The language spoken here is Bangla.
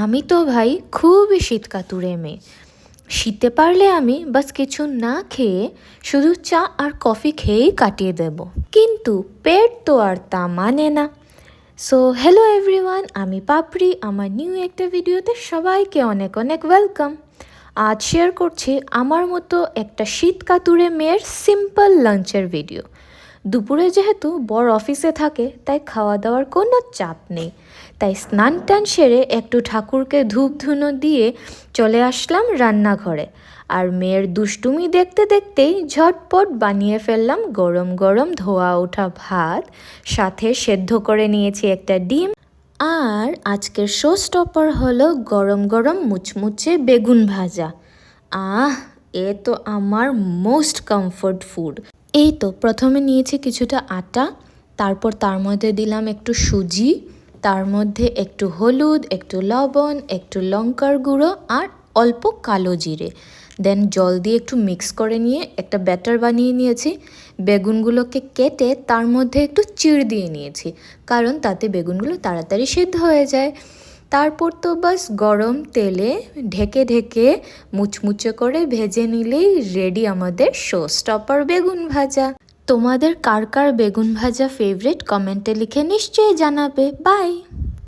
আমি তো ভাই খুবই শীতকাতুরে মেয়ে। শীতে পারলে আমি বাস কিছু না খেয়ে শুধু চা আর কফি খেয়েই কাটিয়ে দেব, কিন্তু পেট তো আর তা মানে না। সো হ্যালো এভরিওয়ান, আমি পাপড়ি। আমার নিউ একটা ভিডিওতে সবাইকে অনেক অনেক ওয়েলকাম। আজ শেয়ার করছি আমার মতো একটা শীতকাতুরে মেয়ের সিম্পল লাঞ্চের ভিডিও। দুপুরে যেহেতু বড় অফিসে থাকে, তাই খাওয়া দাওয়ার কোনো চাপ নেই। তাই স্নান টান সেরে একটু ঠাকুরকে ধূপ ধুনো দিয়ে চলে আসলাম রান্নাঘরে। আর মেয়ের দুষ্টুমি দেখতে দেখতেই ঝটপট বানিয়ে ফেললাম গরম গরম ধোয়া ওঠা ভাত, সাথে সেদ্ধ করে নিয়েছি একটা ডিম। আর আজকের শো স্টপার হলো গরম গরম মুচমুচে বেগুন ভাজা। এ তো আমার মোস্ট কমফোর্ট ফুড। এই তো প্রথমে নিয়েছি কিছুটা আটা, তারপর তার মধ্যে দিলাম একটু সুজি, তার মধ্যে একটু হলুদ, একটু লবণ, একটু লঙ্কার গুঁড়ো আর অল্প কালো জিরে। দেন জল দিয়ে একটু মিক্স করে নিয়ে একটা ব্যাটার বানিয়ে নিয়েছি। বেগুনগুলোকে কেটে তার মধ্যে একটু চিড় দিয়ে নিয়েছি, কারণ তাতে বেগুনগুলো তাড়াতাড়ি সিদ্ধ হয়ে যায়। তারপর তো বাস গরম তেলে ঢেকে ঢেকে মুচমুচে করে ভেজে নিলেই রেডি আমাদের শো স্টপার বেগুন ভাজা। তোমাদের কার কার বেগুন ভাজা ফেভারিট কমেন্টে লিখে নিশ্চয়ই জানাবে। বাই।